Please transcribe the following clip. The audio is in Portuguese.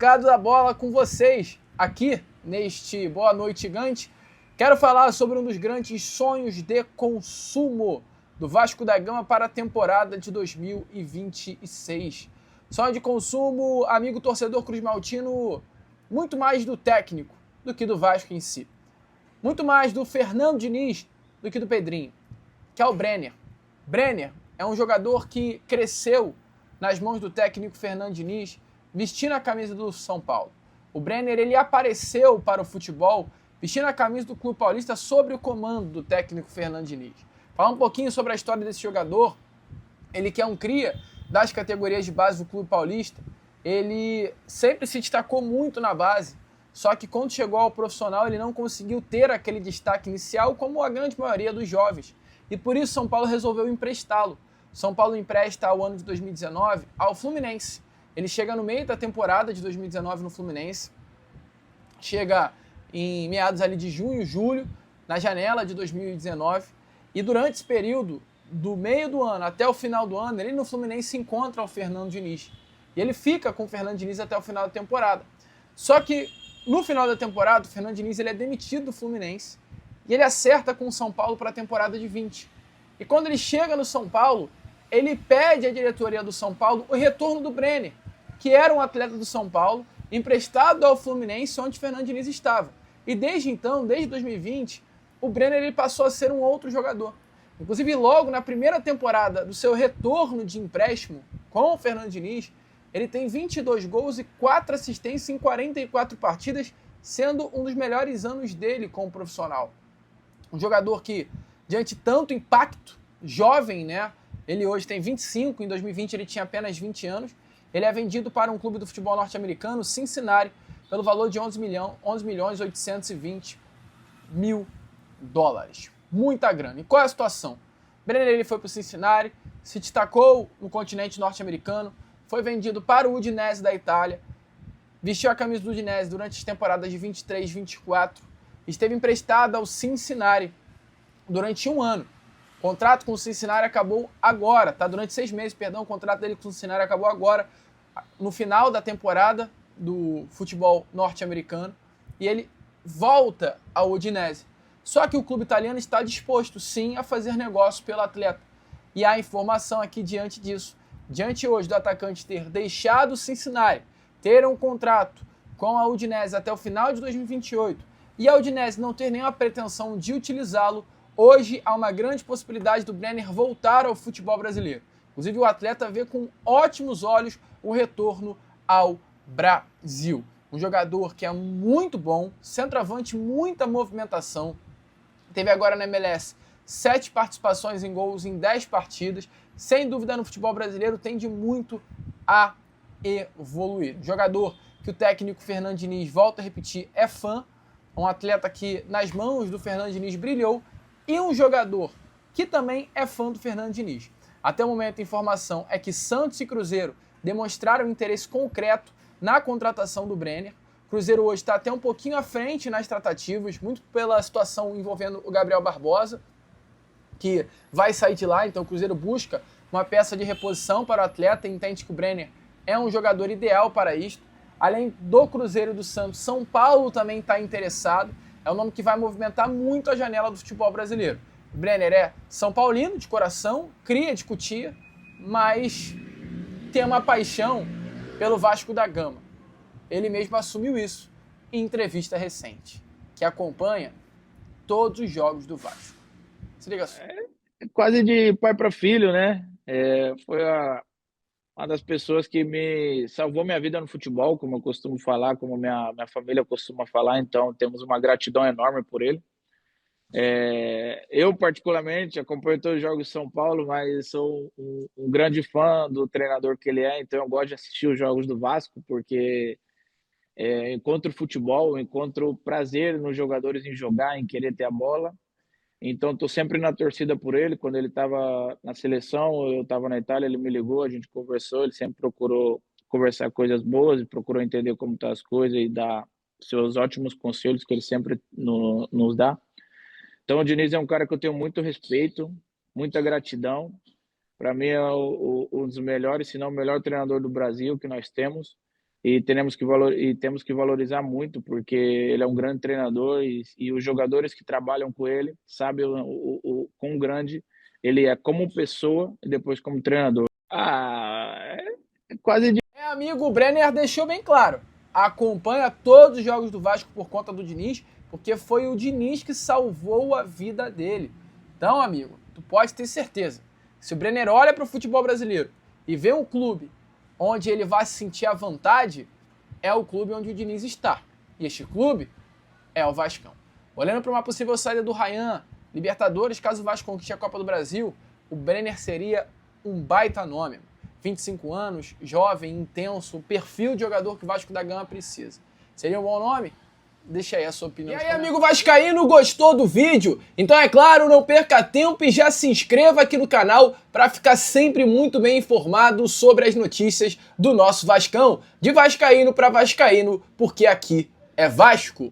Mercado da Bola com vocês aqui neste Boa Noite Gigante. Quero falar sobre um dos grandes sonhos de consumo do Vasco da Gama para a temporada de 2026. Sonho de consumo, amigo torcedor cruzmaltino, muito mais do técnico do que do Vasco em si. Muito mais do Fernando Diniz do que do Pedrinho, que é o Brenner. Brenner é um jogador que cresceu nas mãos do técnico Fernando Diniz, vestindo a camisa do São Paulo. O Brenner, ele apareceu para o futebol vestindo a camisa do Clube Paulista sob o comando do técnico Fernando Diniz. Falar um pouquinho sobre a história desse jogador. Ele que é um cria das categorias de base do Clube Paulista, ele sempre se destacou muito na base, só que quando chegou ao profissional ele não conseguiu ter aquele destaque inicial como a grande maioria dos jovens. E por isso São Paulo resolveu emprestá-lo. São Paulo empresta ao ano de 2019 ao Fluminense. Ele chega no meio da temporada de 2019 no Fluminense, chega em meados ali de junho, julho, na janela de 2019, e durante esse período, do meio do ano até o final do ano, ele no Fluminense encontra o Fernando Diniz. E ele fica com o Fernando Diniz até o final da temporada. Só que no final da temporada, o Fernando Diniz ele é demitido do Fluminense e ele acerta com o São Paulo para a temporada de 20. E quando ele chega no São Paulo, ele pede à diretoria do São Paulo o retorno do Brenner, que era um atleta do São Paulo, emprestado ao Fluminense, onde Fernando Diniz estava. E desde então, desde 2020, o Brenner ele passou a ser um outro jogador. Inclusive, logo na primeira temporada do seu retorno de empréstimo com o Fernando Diniz, ele tem 22 gols e 4 assistências em 44 partidas, sendo um dos melhores anos dele como profissional. Um jogador que, diante de tanto impacto, jovem, né? Ele hoje tem 25, em 2020 ele tinha apenas 20 anos. Ele é vendido para um clube do futebol norte-americano, Cincinnati, pelo valor de 11 milhões 820 mil dólares. Muita grana. E qual é a situação? Brenner ele foi para o Cincinnati, se destacou no continente norte-americano, foi vendido para o Udinese da Itália, vestiu a camisa do Udinese durante as temporadas de 23 e 24, esteve emprestado ao Cincinnati durante um ano. O contrato com o Cincinnati acabou agora, tá? Durante 6 meses, perdão, o contrato dele com o Cincinnati acabou agora, no final da temporada do futebol norte-americano, e ele volta ao Udinese. Só que o clube italiano está disposto, sim, a fazer negócio pelo atleta. E há informação aqui diante disso. Diante hoje do atacante ter deixado o Cincinnati, ter um contrato com a Udinese até o final de 2028, e a Udinese não ter nenhuma pretensão de utilizá-lo, hoje há uma grande possibilidade do Brenner voltar ao futebol brasileiro. Inclusive o atleta vê com ótimos olhos o retorno ao Brasil. Um jogador que é muito bom, centroavante, muita movimentação. Teve agora na MLS 7 participações em gols em 10 partidas. Sem dúvida no futebol brasileiro tende muito a evoluir. Um jogador que o técnico Fernando Diniz, volta a repetir, é fã. Um atleta que nas mãos do Fernando Diniz brilhou. E um jogador que também é fã do Fernando Diniz. Até o momento a informação é que Santos e Cruzeiro demonstraram interesse concreto na contratação do Brenner. O Cruzeiro hoje está até um pouquinho à frente nas tratativas, muito pela situação envolvendo o Gabriel Barbosa, que vai sair de lá, então o Cruzeiro busca uma peça de reposição para o atleta e entende que o Brenner é um jogador ideal para isto. Além do Cruzeiro e do Santos, São Paulo também está interessado, é um nome que vai movimentar muito a janela do futebol brasileiro. O Brenner é São Paulino de coração, cria de Cotia, mas tem uma paixão pelo Vasco da Gama. Ele mesmo assumiu isso em entrevista recente, que acompanha todos os jogos do Vasco. Se liga só. É quase de pai para filho, né? Foi uma das pessoas que me salvou minha vida no futebol, como eu costumo falar, como minha família costuma falar, então temos uma gratidão enorme por ele. Eu, particularmente, acompanho todos os jogos de São Paulo, mas sou um grande fã do treinador que ele é, então eu gosto de assistir os jogos do Vasco, porque encontro futebol, encontro prazer nos jogadores em jogar, em querer ter a bola. Então, estou sempre na torcida por ele. Quando ele estava na seleção, eu estava na Itália, ele me ligou, a gente conversou, ele sempre procurou conversar coisas boas e procurou entender como estão as coisas e dar seus ótimos conselhos que ele sempre nos dá. Então, o Diniz é um cara que eu tenho muito respeito, muita gratidão. Para mim é um dos melhores, se não o melhor treinador do Brasil que nós temos. e temos que valorizar muito, porque ele é um grande treinador e os jogadores que trabalham com ele sabem o quão grande ele é como pessoa e depois como treinador. É quase de... Amigo, o Brenner deixou bem claro, acompanha todos os jogos do Vasco por conta do Diniz, porque foi o Diniz que salvou a vida dele. Então, amigo, tu pode ter certeza, se o Brenner olha para o futebol brasileiro e vê um clube onde ele vai se sentir à vontade, é o clube onde o Diniz está. E este clube é o Vascão. Olhando para uma possível saída do Ryan, Libertadores, caso o Vasco conquiste a Copa do Brasil, o Brenner seria um baita nome. 25 anos, jovem, intenso, o perfil de jogador que o Vasco da Gama precisa. Seria um bom nome? Deixa aí a sua opinião. E aí, amigo vascaíno, gostou do vídeo? Então, é claro, não perca tempo e já se inscreva aqui no canal para ficar sempre muito bem informado sobre as notícias do nosso Vascão. De vascaíno para vascaíno, porque aqui é Vasco.